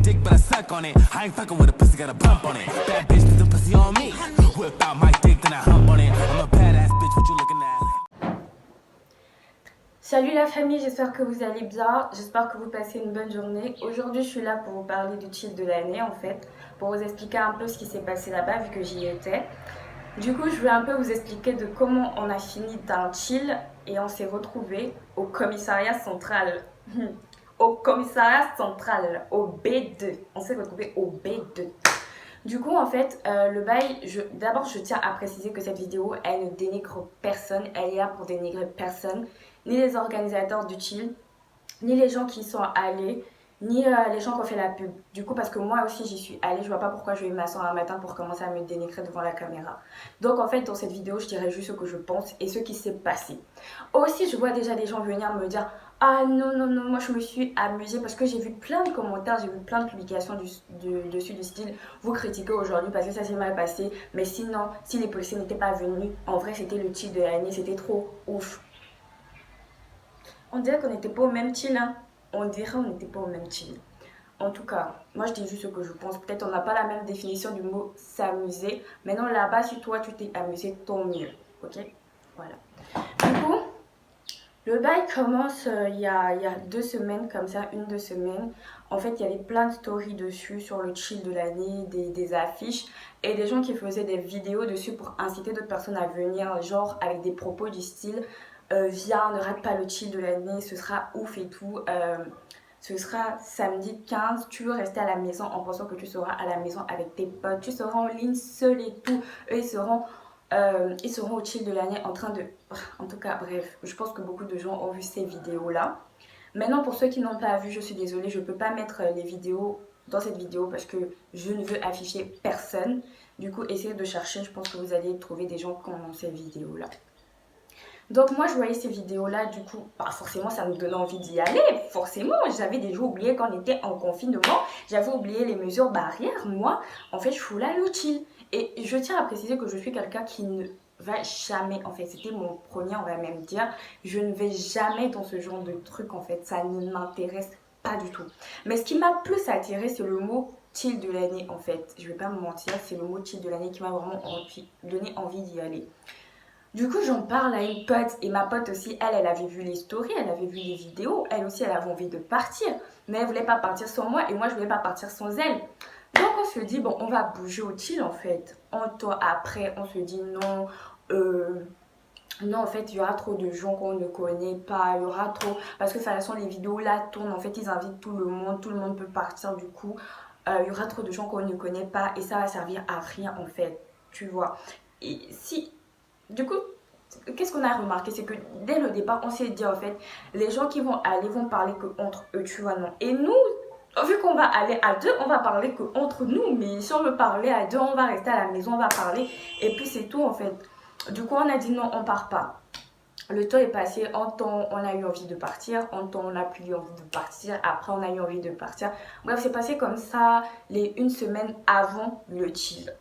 dick, but I suck on it. I ain't fucking with a pussy, got a bump on it. Bad bitch, put the pussy on me. Whip out my dick, then I hump on it. I'm a badass bitch, what you looking at? Salut la famille, j'espère que vous allez bien, j'espère que vous passez une bonne journée. Aujourd'hui je suis là pour vous parler du chill de l'année en fait, pour vous expliquer un peu ce qui s'est passé là-bas vu que j'y étais. Du coup je voulais un peu vous expliquer de comment on a fini d'un chill et on s'est retrouvé au commissariat central. Au commissariat central, au B2. On s'est retrouvé au B2. Du coup, en fait, le bail, d'abord, je tiens à préciser que cette vidéo, elle ne dénigre personne. Elle est là pour dénigrer personne. Ni les organisateurs du chill, ni les gens qui y sont allés, ni les gens qui ont fait la pub. Du coup, parce que moi aussi, j'y suis allée. Je vois pas pourquoi je vais m'asseoir un matin pour commencer à me dénigrer devant la caméra. Donc, en fait, dans cette vidéo, je dirais juste ce que je pense et ce qui s'est passé. Aussi, je vois déjà des gens venir me dire « Ah non, non, non, moi je me suis amusée » parce que j'ai vu plein de commentaires, j'ai vu plein de publications dessus du style « Vous critiquez aujourd'hui parce que ça s'est mal passé, mais sinon, si les policiers n'étaient pas venus, en vrai c'était le chill de l'année, c'était trop ouf. » On dirait qu'on n'était pas au même chill, hein. On dirait qu'on n'était pas au même chill. En tout cas, moi je dis juste ce que je pense. Peut-être on n'a pas la même définition du mot s'amuser. Maintenant là-bas, si toi tu t'es amusé, tant mieux. Ok? Voilà. Du coup, le bail commence il y a 2 semaines, comme ça, 1-2 semaines. En fait, il y avait plein de stories dessus sur le chill de l'année, des affiches et des gens qui faisaient des vidéos dessus pour inciter d'autres personnes à venir, genre avec des propos du style viens, ne rate pas le chill de l'année, ce sera ouf et tout. Ce sera samedi 15, tu veux rester à la maison en pensant que tu seras à la maison avec tes potes, tu seras en ligne seul et tout. Eux, ils seront au chill de l'année en train de... En tout cas, bref, je pense que beaucoup de gens ont vu ces vidéos-là. Maintenant, pour ceux qui n'ont pas vu, je suis désolée, je ne peux pas mettre les vidéos dans cette vidéo parce que je ne veux afficher personne. Du coup, essayez de chercher, je pense que vous allez trouver des gens qui ont ces vidéos-là. Donc moi je voyais ces vidéos là, du coup bah forcément ça me donnait envie d'y aller, forcément j'avais déjà oublié qu'on était en confinement, j'avais oublié les mesures barrières, moi en fait je suis là le chill. Et je tiens à préciser que je suis quelqu'un qui ne va jamais, en fait c'était mon premier on va même dire, je ne vais jamais dans ce genre de truc en fait, ça ne m'intéresse pas du tout. Mais ce qui m'a plus attiré c'est le mot chill de l'année en fait, je vais pas me mentir, c'est le mot chill de l'année qui m'a vraiment donné envie d'y aller. Du coup, j'en parle à une pote et ma pote aussi, elle avait vu les stories, elle avait vu les vidéos, elle aussi, elle avait envie de partir. Mais elle voulait pas partir sans moi et moi, je voulais pas partir sans elle. Donc, on se dit, bon, on va bouger au chill en fait. Après, on se dit non, non, en fait, il y aura trop de gens qu'on ne connaît pas, il y aura trop... Parce que de toute façon, les vidéos là tournent, en fait, ils invitent tout le monde peut partir du coup. Il y aura trop de gens qu'on ne connaît pas et ça va servir à rien en fait, tu vois. Et si... Du coup, qu'est-ce qu'on a remarqué? C'est que dès le départ, on s'est dit en fait, les gens qui vont aller vont parler que entre eux, tu vois, non. Et nous, vu qu'on va aller à deux, on va parler que entre nous. Mais si on veut parler à deux, on va rester à la maison, on va parler. Et puis c'est tout en fait. Du coup, on a dit non, on part pas. Le temps est passé, en temps on a eu envie de partir, en temps on n'a plus eu envie de partir, après on a eu envie de partir. Bref, c'est passé comme ça les 1 semaine avant le chill.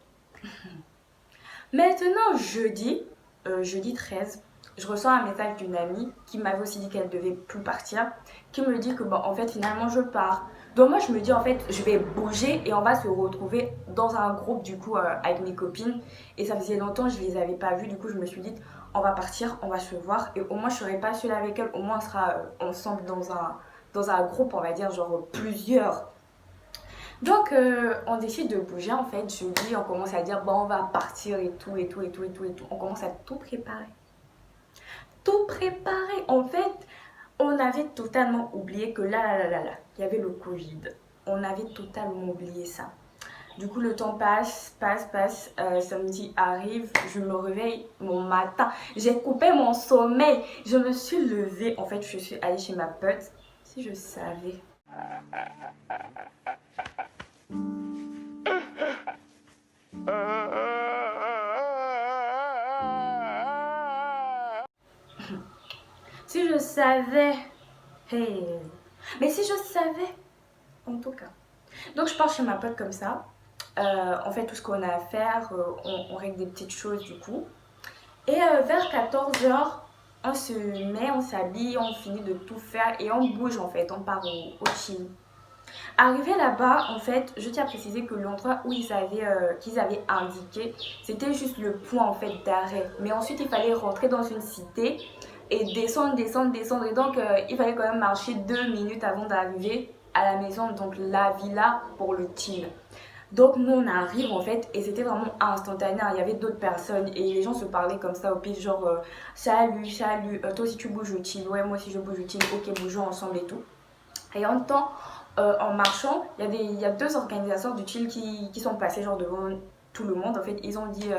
Maintenant, jeudi 13, je reçois un message d'une amie qui m'avait aussi dit qu'elle devait plus partir, qui me dit que bon, en fait, finalement, je pars. Donc moi, je me dis, en fait, je vais bouger et on va se retrouver dans un groupe, du coup, avec mes copines. Et ça faisait longtemps, je les avais pas vues. Du coup, je me suis dit, on va partir, on va se voir. Et au moins, je serai pas seule avec elle. Au moins, on sera ensemble dans un groupe, on va dire, genre plusieurs. Donc, on décide de bouger en fait. Jeudi, on commence à dire bon, on va partir et tout, et tout, et tout, et tout, et tout. On commence à tout préparer. Tout préparer. En fait, on avait totalement oublié que là, il y avait le Covid. On avait totalement oublié ça. Du coup, le temps passe. Samedi arrive, je me réveille mon matin. J'ai coupé mon sommeil. Je me suis levée. En fait, je suis allée chez ma pote. Si je savais. Si je savais, hey. Mais si je savais, en tout cas. Donc je pars chez ma pote comme ça. On fait tout ce qu'on a à faire, on règle des petites choses du coup. Et vers 14h, on se met, on s'habille, on finit de tout faire et on bouge en fait, on part au chill. Arrivé là-bas, en fait, je tiens à préciser que l'endroit où qu'ils avaient indiqué, c'était juste le point en fait d'arrêt. Mais ensuite, il fallait rentrer dans une cité et descendre, descendre, descendre. Et donc, il fallait quand même marcher 2 minutes avant d'arriver à la maison, donc la villa pour le chill. Donc nous on arrive en fait et c'était vraiment instantané, il y avait d'autres personnes et les gens se parlaient comme ça au pif genre salut, salut, toi aussi tu bouges au chill, ouais moi aussi je bouge au chill, ok bougeons ensemble et tout. Et en même temps, en marchant, il y a deux organisateurs du chill qui sont passés genre devant tout le monde. En fait, ils ont dit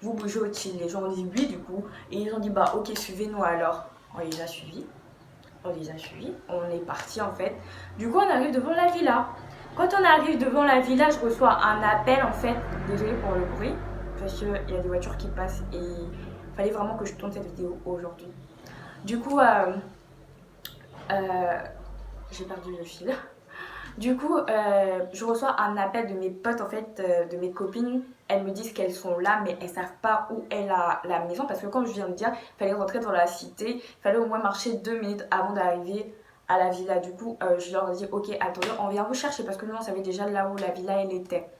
vous bougez au chill. Les gens ont dit oui du coup. Et ils ont dit bah ok suivez-nous alors. On les a suivis. On est parti en fait. Du coup on arrive devant la villa. Quand on arrive devant la villa, je reçois un appel en fait. Désolée pour le bruit. Parce qu'il y a des voitures qui passent et il fallait vraiment que je tourne cette vidéo aujourd'hui. Du coup, j'ai perdu le fil. Du coup, je reçois un appel de mes potes, en fait, de mes copines. Elles me disent qu'elles sont là, mais elles savent pas où est la maison. Parce que comme je viens de dire, il fallait rentrer dans la cité. Il fallait au moins marcher 2 minutes avant d'arriver à la villa. Du coup, je leur ai dit, ok, attendez, on vient vous chercher. Parce que nous, on savait déjà là où la villa, elle était.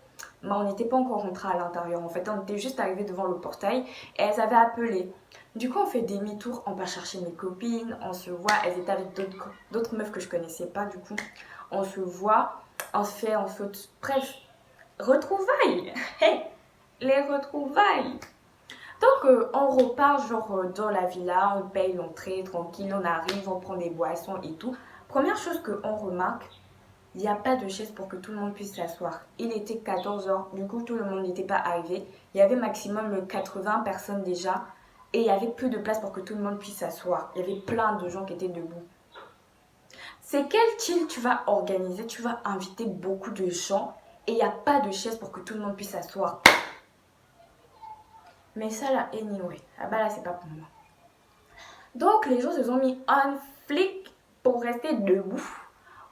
Mais on n'était pas encore rentré à l'intérieur. En fait, on était juste arrivé devant le portail. Et elles avaient appelé. Du coup, on fait demi-tour. On va chercher mes copines. On se voit. Elles étaient avec d'autres meufs que je connaissais pas, du coup. On se voit, on se fait, bref, retrouvailles, hey, les retrouvailles. Donc on repart genre dans la villa, on paye l'entrée, tranquille, on arrive, on prend des boissons et tout. Première chose qu'on remarque, il n'y a pas de chaise pour que tout le monde puisse s'asseoir. Il était 14h, du coup tout le monde n'était pas arrivé. Il y avait maximum 80 personnes déjà et il y avait peu de place pour que tout le monde puisse s'asseoir. Il y avait plein de gens qui étaient debout. C'est quel chill tu vas organiser, tu vas inviter beaucoup de gens et il n'y a pas de chaise pour que tout le monde puisse s'asseoir. Mais ça là, anyway, ah bah là c'est pas pour moi. Donc les gens se sont mis en flic pour rester debout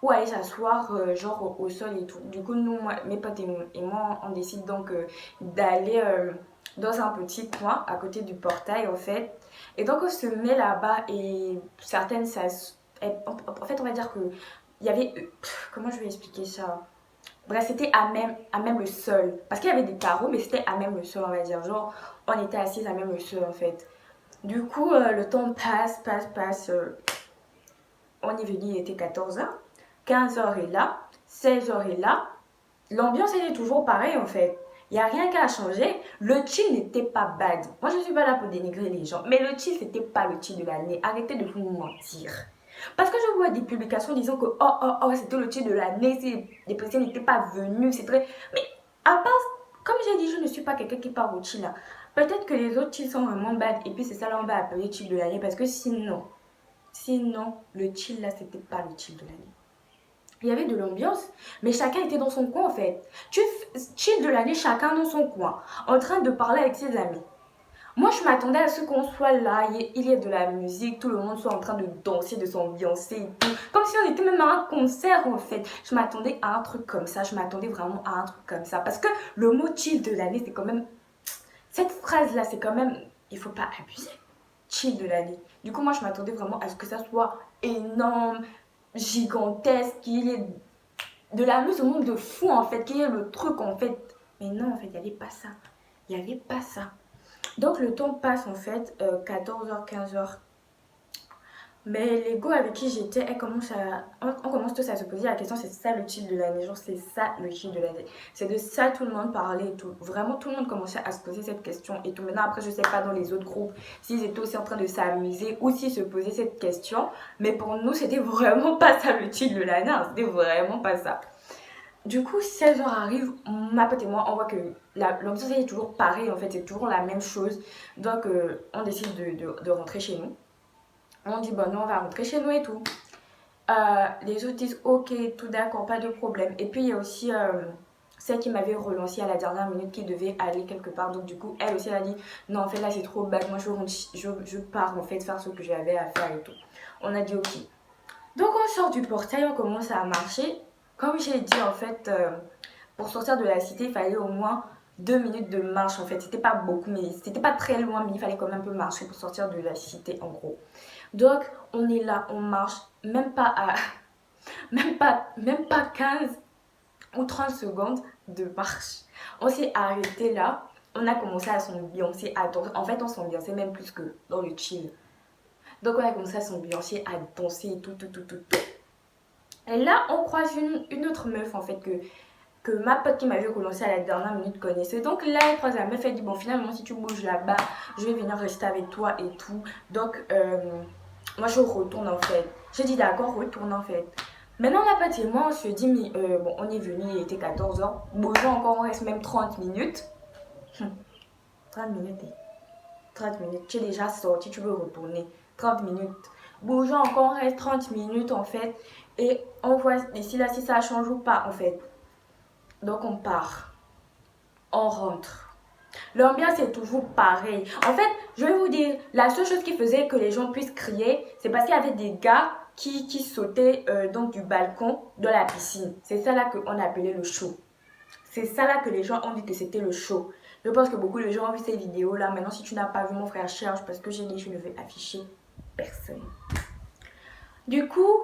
ou aller s'asseoir genre au sol et tout. Du coup nous, mes potes et moi, on décide donc d'aller dans un petit coin à côté du portail en fait. Et donc on se met là-bas et certaines s'assoient. En fait, on va dire que il y avait. Comment je vais expliquer ça? Bref, c'était à même le sol. Parce qu'il y avait des carreaux, mais c'était à même le sol, on va dire. Genre, on était assis à même le sol, en fait. Du coup, le temps passe. On est venu, il était 14h. 15h est là. 16h est là. L'ambiance était toujours pareille, en fait. Il n'y a rien qu'à changer. Le chill n'était pas bad. Moi, je ne suis pas là pour dénigrer les gens. Mais le chill, c'était pas le chill de l'année. Arrêtez de vous mentir. Parce que je vois des publications disant que c'était le chill de l'année, les présidents n'étaient pas venus, c'est très. Mais à part, comme j'ai dit, je ne suis pas quelqu'un qui part au chill là. Peut-être que les autres chills sont vraiment bad et puis c'est ça là on va appeler chill de l'année parce que sinon, le chill là c'était pas le chill de l'année. Il y avait de l'ambiance, mais chacun était dans son coin en fait. Tu chill de l'année, chacun dans son coin, en train de parler avec ses amis. Moi, je m'attendais à ce qu'on soit là, il y ait de la musique, tout le monde soit en train de danser, de s'ambiancer et tout. Comme si on était même à un concert en fait. Je m'attendais à un truc comme ça, je m'attendais vraiment à un truc comme ça. Parce que le mot chill de l'année, c'est quand même... Cette phrase-là, c'est quand même... Il faut pas abuser. Chill de l'année. Du coup, moi, je m'attendais vraiment à ce que ça soit énorme, gigantesque, qu'il y ait de la musique au monde de fou en fait, qu'il y ait le truc en fait. Mais non, en fait, il n'y avait pas ça. Il n'y avait pas ça. Donc le temps passe en fait, 14h, 15h. Mais les go avec qui j'étais, on commence tous à se poser la question, c'est ça le chill de l'année, genre c'est ça le chill de l'année. C'est de ça tout le monde parlait et tout. Vraiment tout le monde commençait à se poser cette question et tout. Maintenant après je sais pas dans les autres groupes s'ils étaient aussi en train de s'amuser ou s'ils se posaient cette question. Mais pour nous c'était vraiment pas ça le chill de l'année, hein. C'était vraiment pas ça. Du coup, 16h arrive, ma pote et moi, on voit que l'ambiance est toujours pareille, en fait, c'est toujours la même chose. Donc, on décide de rentrer chez nous. On dit, bon, nous, on va rentrer chez nous et tout. Les autres disent, ok, tout d'accord, pas de problème. Et puis, il y a aussi celle qui m'avait relancé à la dernière minute qui devait aller quelque part. Donc, du coup, elle aussi, elle a dit, non, en fait, là, c'est trop bad. Moi, je pars, en fait, faire ce que j'avais à faire et tout. On a dit, ok. Donc, on sort du portail, on commence à marcher. Comme j'ai dit, en fait, pour sortir de la cité, il fallait au moins 2 minutes de marche, en fait. C'était pas beaucoup, mais c'était pas très loin, mais il fallait quand même un peu marcher pour sortir de la cité, en gros. Donc, on est là, on marche, même pas même pas 15 ou 30 secondes de marche. On s'est arrêté là, on a commencé à s'ambiancer, en fait on s'ambiançait même plus que dans le chill. Donc on a commencé à s'ambiancer, à danser et tout. Et là on croise une autre meuf en fait que ma pote qui m'avait relancé à la dernière minute connaissait. Donc là elle croise la meuf, elle dit bon finalement si tu bouges là-bas, je vais venir rester avec toi et tout. Donc moi je retourne en fait. Je dis d'accord, retourne en fait. Maintenant, ma pote et moi, on se dit, mais bon, on est venu, il était 14h. Bonjour, encore, on reste même 30 minutes. 30 minutes, 30 minutes. Tu es déjà sorti, tu veux retourner. 30 minutes. Bonjour, encore, on reste 30 minutes, en fait. Et on voit d'ici là si ça change ou pas, en fait. Donc, on part. On rentre. L'ambiance est toujours pareille. En fait, je vais vous dire, la seule chose qui faisait que les gens puissent crier, c'est parce qu'il y avait des gars qui sautaient donc du balcon de la piscine. C'est ça là qu'on appelait le show. C'est ça là que les gens ont dit que c'était le show. Je pense que beaucoup de gens ont vu ces vidéos là. Maintenant, si tu n'as pas vu, mon frère, cherche parce que j'ai dit je ne vais afficher personne. Du coup,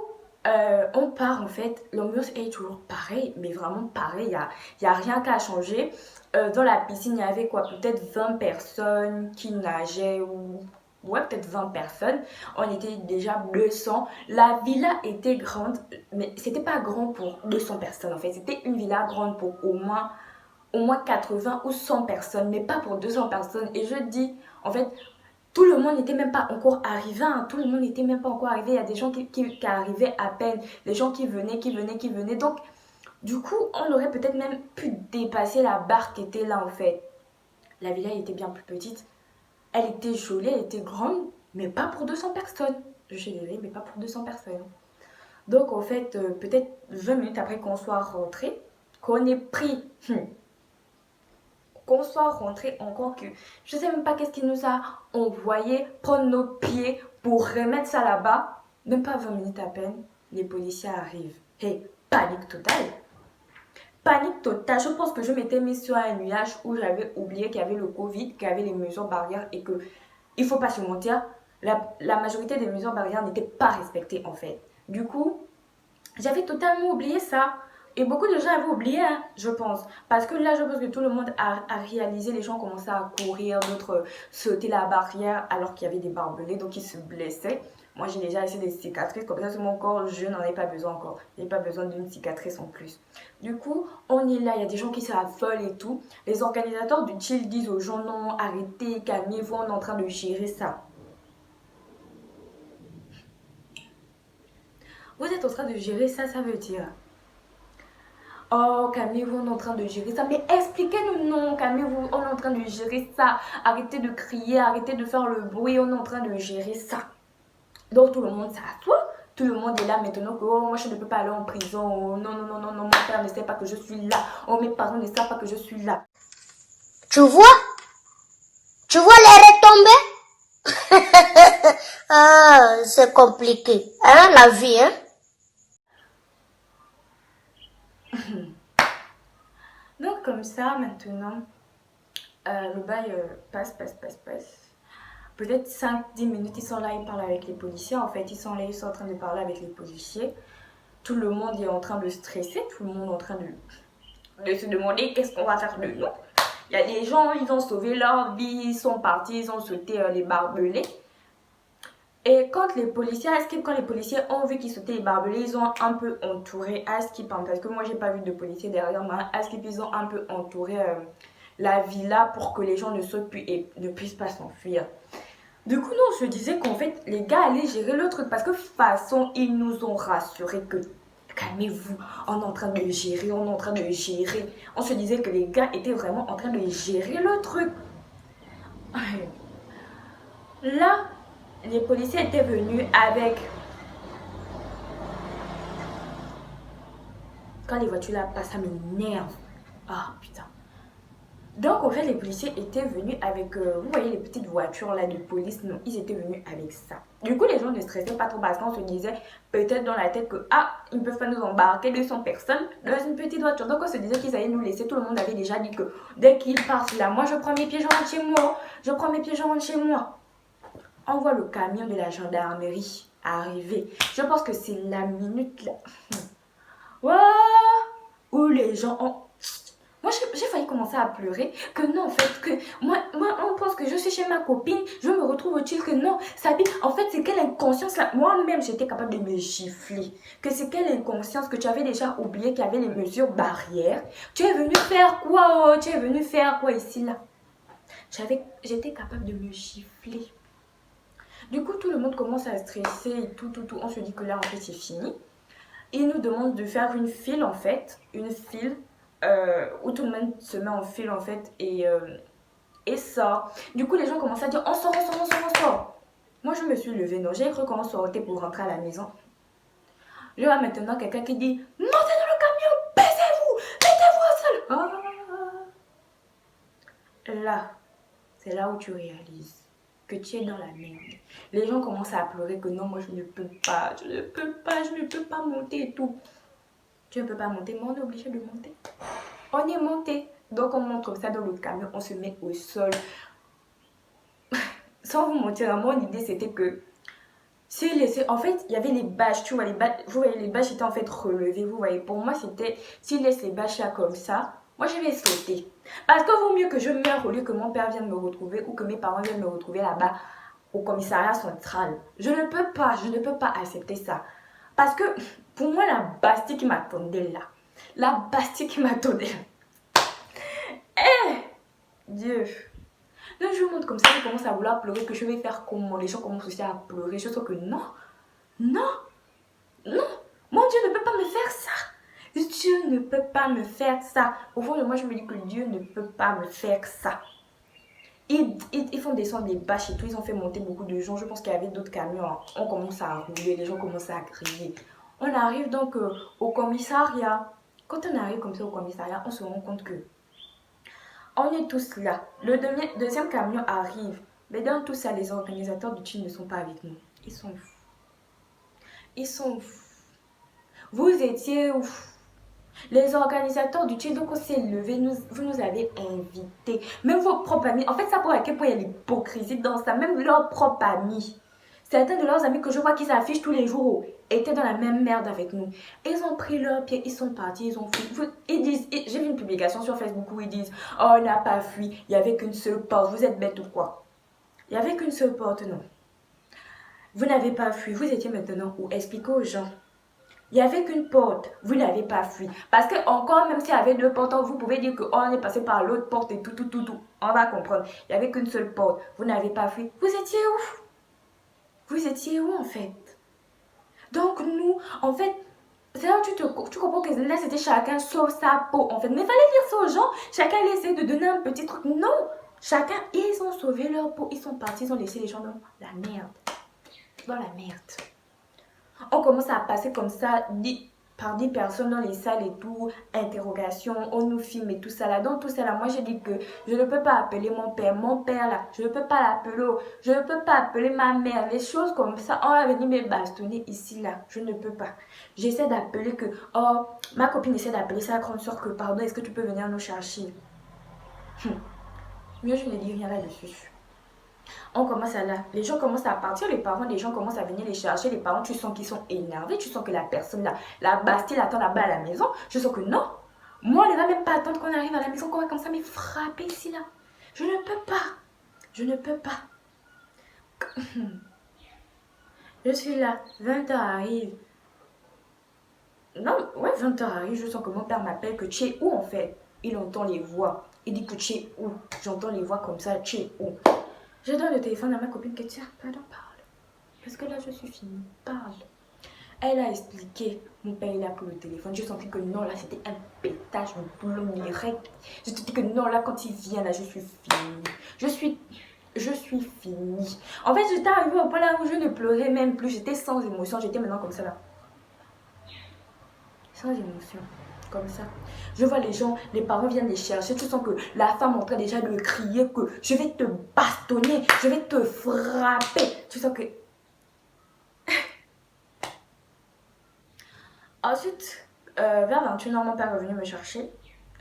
on part en fait. L'ambiance est toujours pareille, mais vraiment pareil. Il y a rien qu'à changer. Dans la piscine, il y avait quoi? Peut-être 20 personnes qui nageaient ou... Ouais, peut-être 20 personnes. On était déjà 200. La villa était grande, mais c'était pas grand pour 200 personnes en fait. C'était une villa grande pour au moins 80 ou 100 personnes, mais pas pour 200 personnes. Et je dis, en fait, tout le monde n'était même pas encore arrivé. Hein. Tout le monde n'était même pas encore arrivé. Il y a des gens qui arrivaient à peine. Des gens qui venaient. Donc, du coup, on aurait peut-être même pu dépasser la barre qui était là en fait. La villa était bien plus petite. Elle était jolie, elle était grande, mais pas pour 200 personnes. Je suis désolée, mais pas pour 200 personnes. Donc en fait, peut-être 20 minutes après qu'on soit rentré, qu'on ait pris, qu'on soit rentré encore que je sais même pas qu'est-ce qui nous a envoyé prendre nos pieds pour remettre ça là-bas. Même pas 20 minutes à peine, les policiers arrivent. Et panique totale. Panique totale. Je pense que je m'étais mise sur un nuage où j'avais oublié qu'il y avait le Covid, qu'il y avait les mesures barrières et que, il faut pas se mentir, la majorité des mesures barrières n'étaient pas respectées en fait. Du coup, j'avais totalement oublié ça. Et beaucoup de gens avaient oublié, hein, je pense. Parce que là, je pense que tout le monde a réalisé, les gens commençaient à courir, d'autres sautaient la barrière alors qu'il y avait des barbelés, donc ils se blessaient. Moi, j'ai déjà laissé des cicatrices, comme ça sur mon corps, je n'en ai pas besoin encore. Je n'ai pas besoin d'une cicatrice en plus. Du coup, on est là, il y a des gens qui s'affolent et tout. Les organisateurs du chill disent aux gens, non, arrêtez, calmez-vous, on est en train de gérer ça. Vous êtes en train de gérer ça, ça veut dire... Oh, calmez-vous, on est en train de gérer ça. Mais expliquez-nous, non, calmez-vous, on est en train de gérer ça. Arrêtez de crier, arrêtez de faire le bruit, on est en train de gérer ça. Donc tout le monde s'assoit, tout le monde est là maintenant que oh, moi je ne peux pas aller en prison. Oh, non, mon père ne sait pas que je suis là. Oh, mes parents ne savent pas que je suis là. Tu vois les retombées? Ah, c'est compliqué. Hein, la vie, hein? Donc comme ça, maintenant, le bail passe. Peut-être 5-10 minutes, ils sont là, ils parlent avec les policiers. En fait, ils sont là, ils sont en train de parler avec les policiers. Tout le monde est en train de stresser, tout le monde est en train de se demander qu'est-ce qu'on va faire de nous. Il y a des gens, ils ont sauvé leur vie, ils sont partis, ils ont sauté les barbelés. Et quand les policiers ont vu qu'ils sautaient les barbelés, ils ont un peu entouré Askip, hein, parce que moi j'ai pas vu de policiers derrière moi. Askip, ils ont un peu entouré la villa pour que les gens ne sautent plus et ne puissent pas s'enfuir. Du coup, nous on se disait qu'en fait les gars allaient gérer le truc parce que de toute façon ils nous ont rassuré que calmez-vous, on est en train de gérer, On se disait que les gars étaient vraiment en train de gérer le truc. Là, les policiers étaient venus avec... Quand les voitures là passent, ça m'énerve. Ah putain. Donc en fait les policiers étaient venus avec, vous voyez les petites voitures là de police, non, ils étaient venus avec ça. Du coup les gens ne stressaient pas trop parce qu'on se disait peut-être dans la tête que ah, ils ne peuvent pas nous embarquer 200 personnes dans une petite voiture. Donc on se disait qu'ils allaient nous laisser, tout le monde avait déjà dit que dès qu'ils partent là, moi je prends mes pieds, je rentre chez moi. On voit le camion de la gendarmerie arriver. Je pense que c'est la minute là. Ouah, où les gens ont... Moi, j'ai failli commencer à pleurer. Que non, en fait, que moi, on pense que je suis chez ma copine, je me retrouve au chill, que non, Sabi, en fait, c'est quelle inconscience là. Moi-même, j'étais capable de me gifler. Que c'est quelle inconscience que tu avais déjà oublié qu'il y avait les mesures barrières. Tu es venu faire quoi, oh? Tu es venu faire quoi ici, là? J'étais capable de me gifler. Du coup, tout le monde commence à stresser et tout. On se dit que là, en fait, c'est fini. Il nous demande de faire une file, en fait. Une file où tout le monde se met en file, en fait, et sort. Du coup, les gens commencent à dire, on sort, on sort, on sort, on sort. Moi, je me suis levée, non, j'ai cru qu'on sortait pour rentrer à la maison. Je vois maintenant quelqu'un qui dit, montez dans le camion, baissez-vous, mettez-vous au sol. Ah. Là, c'est là où tu réalises que tu es dans la merde. Les gens commencent à pleurer que non, moi je ne peux pas, je ne peux pas, je ne peux pas monter et tout. Tu ne peux pas monter, mais on est obligé de monter. On est monté. Donc on monte comme ça dans le camion, on se met au sol. Sans vous mentir, mon idée c'était que en fait, il y avait les bâches, tu vois, vous voyez, les bâches étaient en fait relevées, vous voyez. Pour moi, c'était, s'il laisse les bâches là comme ça, moi je vais sauter. Parce que vaut mieux que je meure au lieu que mon père vienne me retrouver ou que mes parents viennent me retrouver là-bas au commissariat central. Je ne peux pas accepter ça. Parce que pour moi, la Bastille qui m'attendait là, la Bastille qui m'attendait là, Dieu. Donc je monte comme ça, je commence à vouloir pleurer, que je vais faire comment? Les gens commencent aussi à pleurer. Je sens que non, non, non, mon Dieu ne peut pas me faire ça. Dieu ne peut pas me faire ça. Au fond de moi, je me dis que Dieu ne peut pas me faire ça. Ils font descendre les bâches et tout, ils ont fait monter beaucoup de gens. Je pense qu'il y avait d'autres camions. Hein. On commence à rouler, les gens commencent à crier. On arrive donc au commissariat. Quand on arrive comme ça au commissariat, on se rend compte que on est tous là. Le deuxième camion arrive. Mais dans tout ça, les organisateurs du team ne sont pas avec nous. Ils sont fous. Ils sont fous. Vous étiez où? Les organisateurs du team, donc on s'est levé, vous nous avez invités. Même vos propres amis. En fait, ça pour à quel point il y a l'hypocrisie dans ça. Même leurs propres amis. Certains de leurs amis que je vois qu'ils affichent tous les jours étaient dans la même merde avec nous. Ils ont pris leurs pieds, ils sont partis, ils ont fui. Ils disent, j'ai vu une publication sur Facebook où ils disent, oh, on n'a pas fui, il n'y avait qu'une seule porte, vous êtes bêtes ou quoi? Il n'y avait qu'une seule porte, non. Vous n'avez pas fui, vous étiez maintenant où? Expliquez aux gens. Il n'y avait qu'une porte, vous n'avez pas fui. Parce que encore, même s'il y avait deux portes, vous pouvez dire qu'on est passé par l'autre porte et tout. On va comprendre. Il n'y avait qu'une seule porte, vous n'avez pas fui. Vous étiez où? Vous étiez où en fait? Donc nous, en fait, c'est là où tu comprends que là c'était chacun sauve sa peau en fait. Mais il fallait dire ça aux gens, chacun essaie de donner un petit truc. Non, chacun, ils ont sauvé leur peau, ils sont partis, ils ont laissé les gens dans la merde. Dans la merde. On commence à passer comme ça, par 10 personnes dans les salles et tout, interrogation, on nous filme et tout ça là. Dans tout ça là, moi j'ai dit que je ne peux pas appeler mon père là, je ne peux pas l'appeler, je ne peux pas appeler ma mère, les choses comme ça, on va venir me bastonner ici là, je ne peux pas. J'essaie d'appeler que, oh, ma copine essaie d'appeler sa grande soeur que, pardon, est-ce que tu peux venir nous chercher? Mieux je ne dis rien là-dessus. On commence à là, les gens commencent à partir, les parents des gens commencent à venir les chercher, les parents tu sens qu'ils sont énervés, tu sens que la personne là, la Bastille attend là-bas à la maison, je sens que non, moi on ne va même pas attendre qu'on arrive à la maison, qu'on va comme ça mais frapper ici là, je ne peux pas, je ne peux pas. Je suis là, 20h arrive, non, ouais 20h arrive, je sens que mon père m'appelle que tu es où en fait, il entend les voix, il dit que tu es où, j'entends les voix comme ça, tu es où? Je donne le téléphone à ma copine que tiens, pardon, parle. Parce que là, je suis finie. Parle. Elle a expliqué. Mon père, il a pris le téléphone. J'ai senti que non, là, c'était un pétage, un boulot direct. Je te dis que non, là, quand il vient, là, je suis finie. Je suis finie. En fait, j'étais arrivée au point là où je ne pleurais même plus. J'étais sans émotion. J'étais maintenant comme ça, là. Sans émotion. Comme ça. Je vois les gens, les parents viennent les chercher. Tu sens que la femme est en train déjà de crier que je vais te bastonner, je vais te frapper. Tu sens que... Ensuite, vers 21h, mon père est venu me chercher.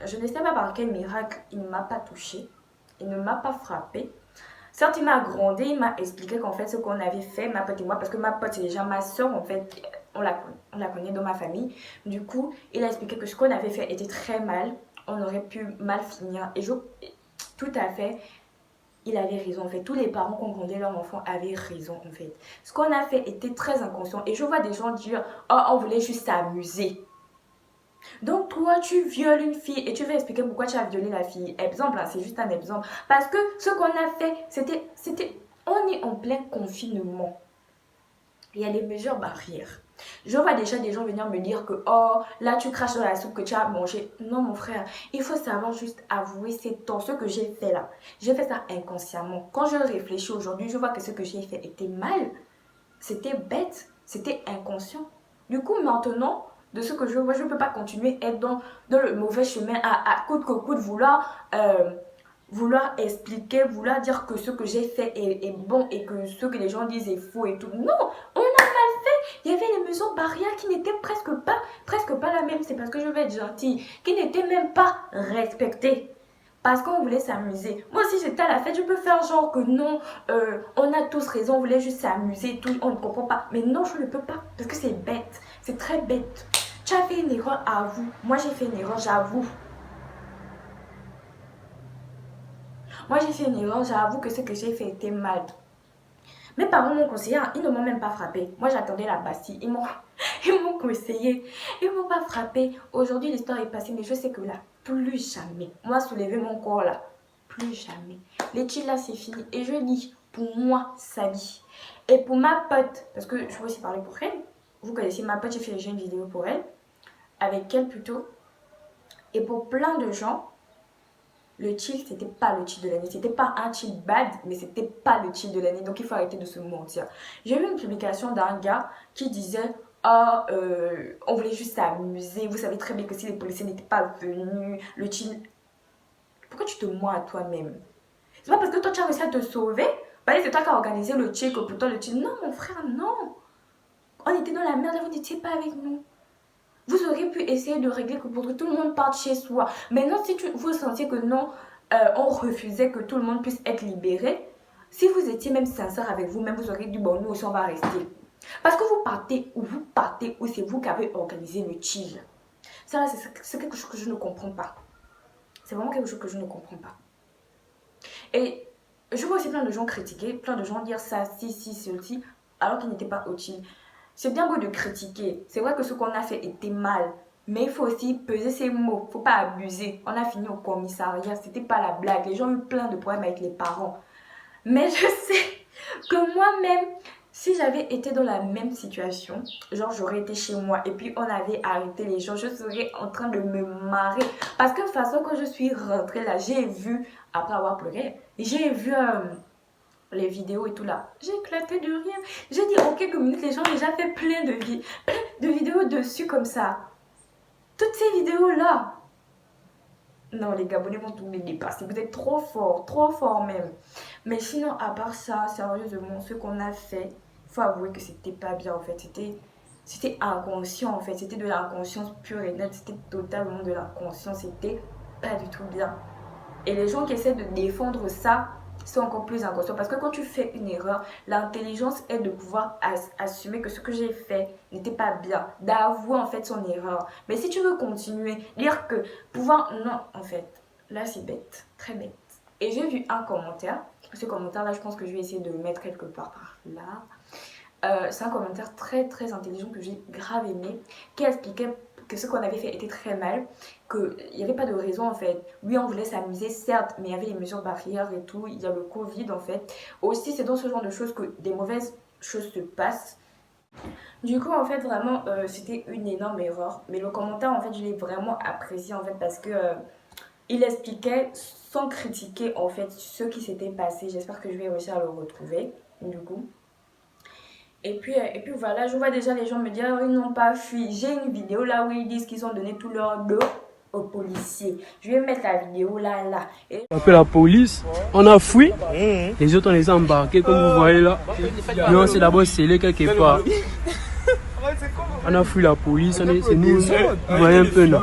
Je ne sais pas par quel miracle, il ne m'a pas touché. Il ne m'a pas frappé. Certes, il m'a grondé, il m'a expliqué qu'en fait, ce qu'on avait fait, ma pote et moi, parce que ma pote, c'est déjà ma soeur, en fait. on la connaît dans ma famille. Du coup, il a expliqué que ce qu'on avait fait était très mal. On aurait pu mal finir. Et tout à fait, il avait raison en fait. Tous les parents qui ont grondé leur enfant avaient raison en fait. Ce qu'on a fait était très inconscient. Et je vois des gens dire, oh, on voulait juste s'amuser. Donc toi, tu violes une fille et tu vas expliquer pourquoi tu as violé la fille. Exemple, hein, c'est juste un exemple. Parce que ce qu'on a fait, c'était... On est en plein confinement. Il y a les mesures barrières. Je vois déjà des gens venir me dire que oh, là tu craches dans la soupe que tu as mangé. Non mon frère, il faut savoir juste avouer ses torts, ce que j'ai fait là. J'ai fait ça inconsciemment. Quand je réfléchis aujourd'hui, je vois que ce que j'ai fait était mal. C'était bête, c'était inconscient. Du coup maintenant, de ce que je vois, je ne peux pas continuer à être dans le mauvais chemin, à coûte que coûte vouloir expliquer, vouloir dire que ce que j'ai fait est bon et que ce que les gens disent est faux et tout. Non, on a mal fait. Il y avait les mesures barrières qui n'étaient presque pas la même. C'est parce que je vais être gentille, qui n'étaient même pas respectées. Parce qu'on voulait s'amuser. Moi si j'étais à la fête, je peux faire genre que non, on a tous raison, on voulait juste s'amuser, tout, on ne comprend pas. Mais non, je ne peux pas, parce que c'est bête, c'est très bête. Tu as fait une erreur, avoue. Moi j'ai fait une erreur, j'avoue. Moi j'ai fait une erreur, j'avoue que ce que j'ai fait était mal. Mes parents m'ont conseillé, ils ne m'ont même pas frappé. Moi j'attendais la Bastille, ils m'ont conseillé, ils m'ont pas frappé. Aujourd'hui l'histoire est passée, mais je sais que là, plus jamais. Moi soulever mon corps là, plus jamais. L'étude là c'est fini et je dis, pour moi ça dit. Et pour ma pote, parce que je veux aussi parler pour elle, vous connaissez ma pote, j'ai fait déjà une vidéo pour elle, avec elle plutôt. Et pour plein de gens, le chill, c'était pas le chill de l'année. C'était pas un chill bad, mais c'était pas le chill de l'année. Donc, il faut arrêter de se mentir. J'ai vu une publication d'un gars qui disait oh, on voulait juste s'amuser. Vous savez très bien que si les policiers n'étaient pas venus, le chill... Pourquoi tu te mens à toi-même? C'est pas parce que toi, tu as réussi à te sauver. C'est toi qui as organisé le chill que pour toi, le chill... Non, mon frère, non. On était dans la merde, vous n'étiez pas avec nous. Vous auriez pu essayer de régler que pour que tout le monde parte chez soi. Maintenant, si vous sentiez que non, on refusait que tout le monde puisse être libéré, si vous étiez même sincère avec vous-même, vous auriez dit, bon, nous aussi, on va rester. Parce que vous partez ou c'est vous qui avez organisé le chill. Ça, là, c'est quelque chose que je ne comprends pas. C'est vraiment quelque chose que je ne comprends pas. Et je vois aussi plein de gens critiquer, plein de gens dire ça, ceci, alors qu'ils n'étaient pas au chill. C'est bien beau de critiquer. C'est vrai que ce qu'on a fait était mal. Mais il faut aussi peser ses mots. Il ne faut pas abuser. On a fini au commissariat. C'était pas la blague. Les gens ont eu plein de problèmes avec les parents. Mais je sais que moi-même, si j'avais été dans la même situation, genre j'aurais été chez moi et puis on avait arrêté les gens, je serais en train de me marrer. Parce que de toute façon, quand je suis rentrée là, j'ai vu, après avoir pleuré, j'ai vu... les vidéos et tout là, j'ai éclaté de rire. J'ai dit en quelques minutes, les gens ont déjà fait plein de vidéos dessus comme ça. Toutes ces vidéos là. Non, les Gabonais vont tout me dépasser. Vous êtes trop fort même. Mais sinon, à part ça, sérieusement, ce qu'on a fait, il faut avouer que c'était pas bien en fait. C'était inconscient en fait. C'était de l'inconscience pure et nette. C'était totalement de l'inconscience. C'était pas du tout bien. Et les gens qui essaient de défendre ça, c'est encore plus inconscient. Parce que quand tu fais une erreur, l'intelligence est de pouvoir assumer que ce que j'ai fait n'était pas bien. D'avouer en fait son erreur. Mais si tu veux continuer, dire que pouvoir... Non, en fait, là c'est bête. Très bête. Et j'ai vu un commentaire. Ce commentaire-là, je pense que je vais essayer de le mettre quelque part par là. C'est un commentaire très intelligent que j'ai grave aimé. Qui expliquait que ce qu'on avait fait était très mal, qu'il n'y avait pas de raison en fait. Oui, on voulait s'amuser, certes, mais il y avait les mesures barrières et tout, il y a le Covid en fait. Aussi, c'est dans ce genre de choses que des mauvaises choses se passent. Du coup, en fait, vraiment, c'était une énorme erreur. Mais le commentaire, en fait, je l'ai vraiment apprécié en fait parce que il expliquait sans critiquer en fait ce qui s'était passé. J'espère que je vais réussir à le retrouver, du coup. Et puis voilà, je vois déjà les gens me dire ils n'ont pas fui. J'ai une vidéo là où ils disent qu'ils ont donné tout leur dos aux policiers. Je vais mettre la vidéo là. Et... On appelle la police, on a fui. Les autres on les a embarqués comme vous voyez là. Nous on s'est d'abord scellé quelque part. On a fui la police, c'est nous. Vous voyez un peu là.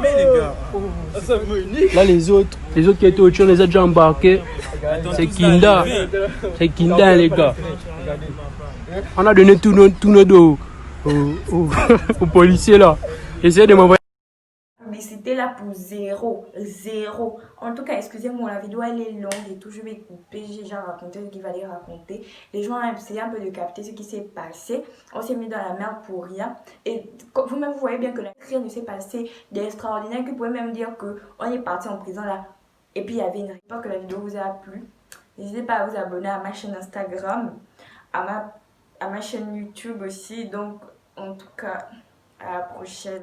Là les autres qui étaient au-dessus on les a déjà embarqués. C'est Kinda les gars. On a donné tout nos dos. aux policiers là. Essayez de m'envoyer. Publicité là pour zéro. En tout cas, excusez-moi, la vidéo elle est longue et tout. Je vais couper. J'ai déjà raconté ce qu'il fallait raconter. Les gens ont essayé un peu de capter ce qui s'est passé. On s'est mis dans la merde pour rien. Et vous-même, vous voyez bien que rien ne s'est passé d'extraordinaire. Que vous pouvez même dire qu'on est parti en prison là. Et puis il y avait une. J'espère que la vidéo vous a plu. N'hésitez pas à vous abonner à ma chaîne Instagram, à ma chaîne YouTube aussi. Donc, en tout cas, à la prochaine.